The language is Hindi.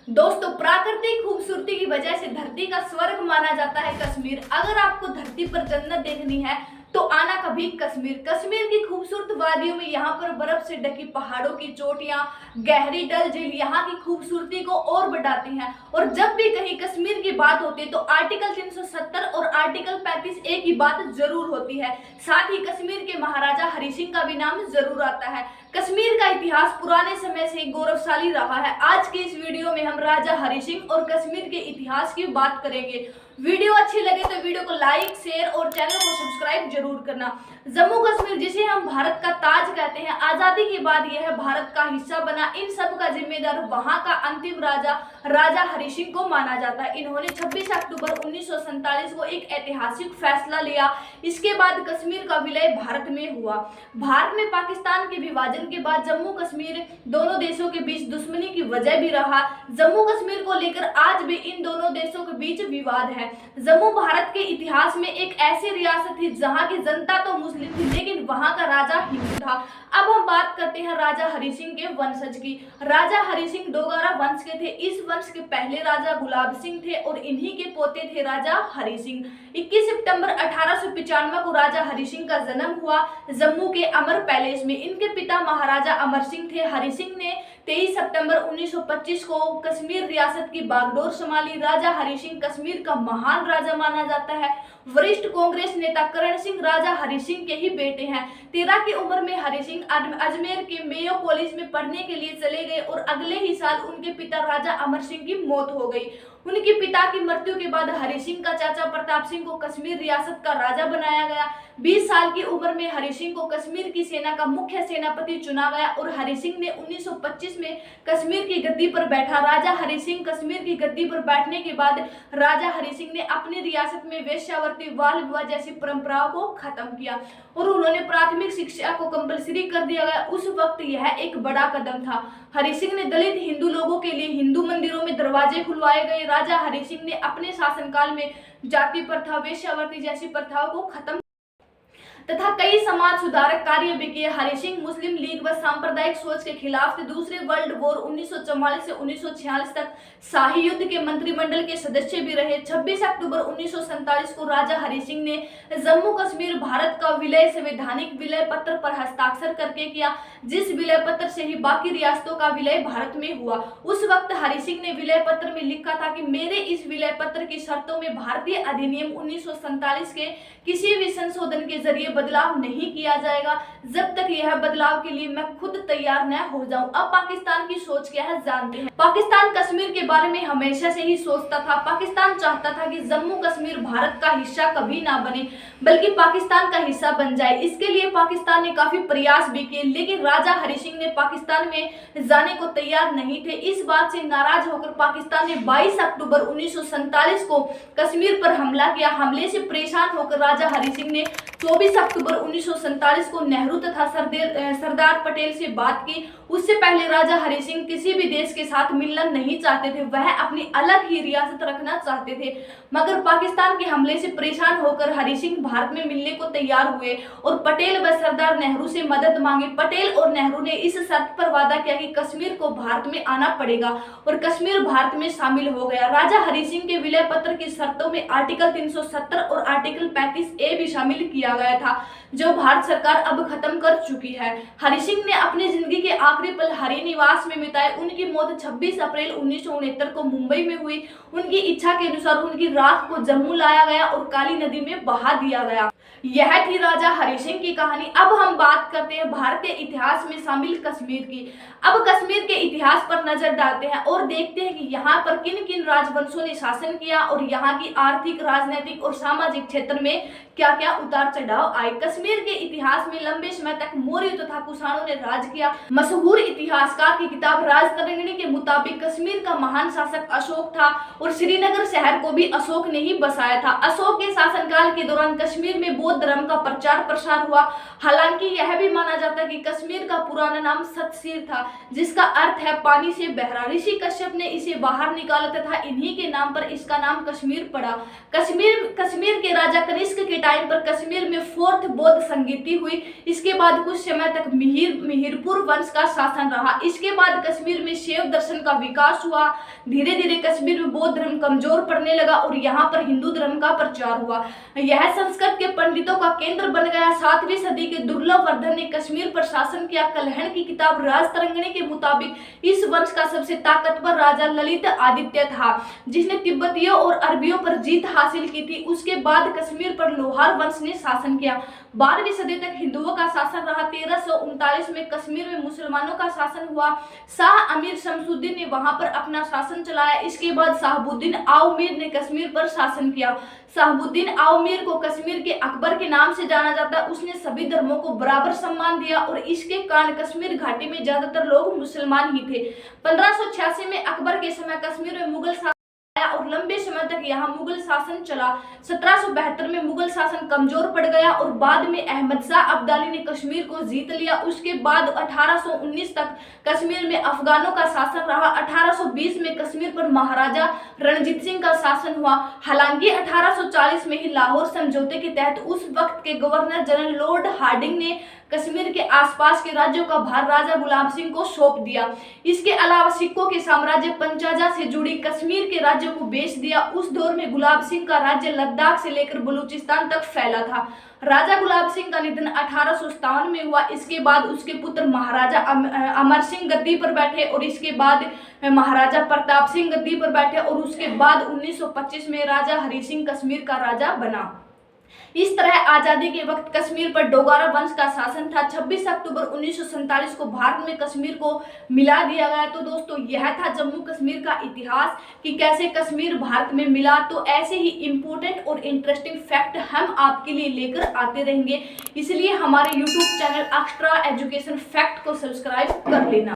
दोस्तों, प्राकृतिक खूबसूरती की वजह से धरती का स्वर्ग माना जाता है कश्मीर। अगर आपको धरती पर जन्नत देखनी है तो आना कभी कश्मीर। कश्मीर की खूबसूरत वादियों में यहाँ पर बर्फ से ढकी पहाड़ों की चोटियां, गहरी डल झील यहाँ की खूबसूरती को और बढ़ाती हैं। और जब भी कहीं कश्मीर की बात होती है तो आर्टिकल 370 और आर्टिकल 35A की बात जरूर होती है। साथ ही कश्मीर के महाराजा हरि सिंह का भी नाम जरूर आता है। कश्मीर का इतिहास पुराने समय से गौरवशाली रहा है। आज के इस वीडियो में हम राजा हरि सिंह और कश्मीर के इतिहास की बात करेंगे। वीडियो अच्छी लगे तो वीडियो को लाइक, शेयर और चैनल को सब्सक्राइब जरूर करना। जम्मू कश्मीर, जिसे हम भारत का ताज कहते हैं, आजादी के बाद यह भारत का हिस्सा बना। इन सब का जिम्मेदार वहां का अंतिम राजा राजा हरि सिंह को माना जाता है। इन्होंने 26 अक्टूबर 1947 को एक ऐतिहासिक फैसला लिया। इसके बाद कश्मीर का विलय भारत में हुआ। भारत में पाकिस्तान के विभाजन के बाद जम्मू कश्मीर दोनों देशों के बीच दुश्मनी की वजह भी रहा। जम्मू कश्मीर को लेकर आज भी इन दोनों देशों के बीच विवाद है। जम्मू भारत के इतिहास में एक ऐसी रियासत थी जहां की जनता तो मुस्लिम थी, लेकिन वहां का राजा हिंदू था। अब हम बात करते हैं राजा हरि सिंह के वंशज की। राजा हरि सिंह डोगरा वंश के थे। इस वंश के पहले राजा गुलाब सिंह थे और इन्हीं के पोते थे राजा हरि सिंह। 21 सितंबर 1895 को राजा हरि सिंह का जन्म हुआ जम्मू के अमर पैलेस में। इनके पिता महाराजा अमर सिंह थे। हरि सिंह ने 23 सितंबर 1925 को कश्मीर रियासत की बागडोर संभाली। राजा हरि सिंह कश्मीर का महान राजा माना जाता है। वरिष्ठ कांग्रेस नेता करण सिंह राजा हरि सिंह के ही बेटे हैं। 13 की उम्र में हरि सिंह अजमेर के मेयो कॉलेज में पढ़ने के लिए चले गए और अगले ही साल उनके पिता राजा अमर सिंह की मौत हो गई। उनके पिता की मृत्यु के बाद हरि सिंह का चाचा प्रताप सिंह को कश्मीर रियासत का राजा बनाया गया। 20 साल की उम्र में हरि सिंह को कश्मीर की सेना का मुख्य सेनापति चुना गया और हरि सिंह ने 1925 में कश्मीर की गद्दी पर बैठा। राजा हरि सिंह कश्मीर की गद्दी पर बैठने के बाद राजा हरि सिंह ने अपनी रियासत में वेश्यावृत्ति, बाल विवाह जैसी परंपराओं को खत्म किया और उन्होंने प्राथमिक शिक्षा को कंपलसरी कर दिया गया। उस वक्त यह एक बड़ा कदम था। हरि सिंह ने दलित हिंदू लोगों के लिए हिंदू मंदिरों में दरवाजे खुलवाए गए। राजा हरि सिंह ने अपने शासनकाल में जाति प्रथा, वेश्यावृत्ति जैसी प्रथाओं को खत्म तथा कई समाज सुधारक कार्य भी किए। हरि सिंह मुस्लिम लीग व सांप्रदायिक सोच के खिलाफ थे। दूसरे वर्ल्ड वॉर 1944 से 1946 तक शाही युद्ध के मंत्रिमंडल के सदस्य भी रहे। 26 अक्टूबर 1947 को राजा हरि सिंह ने जम्मू कश्मीर भारत का विलय संवैधानिक विलय पत्र पर हस्ताक्षर करके किया, जिस विलय पत्र से ही बाकी रियासतों का विलय भारत में हुआ। उस वक्त हरि सिंह ने विलय पत्र में लिखा था कि मेरे इस विलय पत्र की शर्तों में भारतीय अधिनियम 1947 के किसी भी संशोधन के जरिए बदलाव नहीं किया जाएगा जब तक यह बदलाव के लिए मैं खुद तैयार न हो जाऊं। अब पाकिस्तान की सोच क्या है जानते हैं। पाकिस्तान कश्मीर के बारे में हमेशा से ही सोचता था। पाकिस्तान चाहता था कि जम्मू कश्मीर भारत का हिस्सा कभी ना बने बल्कि पाकिस्तान का हिस्सा बन जाए। इसके लिए पाकिस्तान ने काफी प्रयास भी किए, लेकिन राजा हरि सिंह ने पाकिस्तान में जाने को तैयार नहीं थे। इस बात से नाराज होकर पाकिस्तान ने 22 अक्टूबर 1947 को कश्मीर पर हमला किया। हमले से परेशान होकर राजा हरि सिंह ने 24 अक्टूबर 1947 को नेहरू तथा सरदार पटेल से बात की। उससे पहले राजा हरि सिंह किसी भी देश के साथ मिलना नहीं चाहते थे। वह अपनी अलग ही रियासत रखना चाहते थे, मगर पाकिस्तान के हमले से परेशान होकर हरि सिंह भारत में मिलने को तैयार हुए और पटेल व सरदार नेहरू से मदद मांगी। पटेल और नेहरू ने इस शर्त पर वादा किया कि कश्मीर को भारत में आना पड़ेगा और कश्मीर भारत में शामिल हो गया। राजा हरि सिंह के विलय पत्र की शर्तों में आर्टिकल 370 और आर्टिकल 35A भी शामिल किया गया था, जो भारत सरकार अब खत्म कर चुकी है। हरि सिंह ने अपनी जिंदगी के आखिरी पल हरि निवास में बिताए। उनकी मौत 26 अप्रैल 1969 को मुंबई में हुई। उनकी इच्छा के अनुसार उनकी राख को जम्मू लाया गया और काली नदी में बहा दिया गया। यह थी राजा हरि सिंह की कहानी। अब हम बात करते हैं भारतीय इतिहास में शामिल कश्मीर की। अब कश्मीर के इतिहास पर नजर डालते हैं और देखते हैं कि यहाँ पर किन किन राजवंशों ने शासन किया और यहाँ की आर्थिक, राजनीतिक और सामाजिक क्षेत्र में क्या क्या उतार चढ़ाव आए। कश्मीर के इतिहास में लंबे समय तक मौर्य तथा कुषाणों ने राज किया। मशहूर इतिहासकार की किताब राजतरंगिणी के मुताबिक कश्मीर का महान शासक अशोक था और श्रीनगर शहर को भी अशोक ने ही बसाया था। अशोक के शासनकाल के दौरान कश्मीर में बौद्ध धर्म का प्रचार प्रसार हुआ। हालांकि यह भी माना जाता है कि कश्मीर का पुराना नाम सतसीर था, जिसका अर्थ है पानी से बहरा। ऋषि कश्यप ने इसे बाहर निकाला तथा इन्हीं के नाम पर इसका नाम कश्मीर पड़ा। कश्मीर के राजा कनिष्क के टाइम पर कश्मीर में 4th बौद्ध संगीति हुई। इसके बाद कुछ समय तक मिहिरपुर वंश का शासन रहा। इसके बाद कश्मीर में शैव दर्शन का विकास हुआ। धीरे धीरे कश्मीर में बौद्ध धर्म कमजोर पड़ने लगा और यहाँ पर हिंदू धर्म का प्रचार हुआ। यह संस्कृत के पंडितों का केंद्र बन गया। 7वीं सदी के दुर्लभ वर्धन ने कश्मीर पर शासन किया। कलहण की किताब राजतरंगिणी के मुताबिक इस वंश का सबसे ताकतवर राजा ललित आदित्य था, जिसने तिब्बतियों और अरबियों पर जीत हासिल की थी। उसके बाद कश्मीर पर लोहार वंश ने शासन किया। 12वीं सदी तक हिंदुओं का शासन रहा। 1339 में कश्मीर में मुसलमानों का शासन हुआ। शाह अमीर शमसुद्दीन ने वहां पर अपना शासन चलाया। इसके बाद शाहबुद्दीन आउमीर ने कश्मीर पर शासन किया। शाहबुद्दीन आउमीर को कश्मीर के अकबर के नाम से जाना जाता है। उसने सभी धर्मों को बराबर सम्मान दिया और इसके कारण कश्मीर घाटी में ज्यादातर लोग मुसलमान ही थे। 1586 में अकबर के समय कश्मीर में मुगल और लंबे समय तक यहाँ मुगल शासन चला। 1772 में मुगल शासन कमजोर पड़ गया और बाद में अहमद शाह अब्दाली ने कश्मीर को जीत लिया। उसके बाद 1819 तक कश्मीर में अफगानों का शासन रहा। 1820 में कश्मीर पर महाराजा रणजीत सिंह का शासन हुआ। हालांकि 1840 में ही लाहौर समझौते के तहत उस वक्त के गवर्नर जनरल लॉर्ड हार्डिंग ने कश्मीर के आसपास के राज्यों का भार राजा गुलाब सिंह को सौंप दिया। इसके अलावा सिखों के साम्राज्य पंचाजा से जुड़ी कश्मीर के राज्यों को बेच दिया। उस दौर में गुलाब सिंह का राज्य लद्दाख से लेकर बलूचिस्तान तक फैला था। राजा गुलाब सिंह का निधन 1857 में हुआ। इसके बाद उसके पुत्र महाराजा अमर सिंह गद्दी पर बैठे और इसके बाद महाराजा प्रताप सिंह गद्दी पर बैठे और उसके बाद 1925 में राजा हरि सिंह कश्मीर का राजा बना। इस तरह आजादी के वक्त कश्मीर पर डोगरा वंश का शासन था। 26 अक्टूबर 1947 को भारत में कश्मीर को मिला दिया गया। तो दोस्तों यह था जम्मू कश्मीर का इतिहास कि कैसे कश्मीर भारत में मिला। तो ऐसे ही इंपॉर्टेंट और इंटरेस्टिंग फैक्ट हम आपके लिए लेकर आते रहेंगे, इसलिए हमारे YouTube channel extra education fact को सब्सक्राइब कर लेना।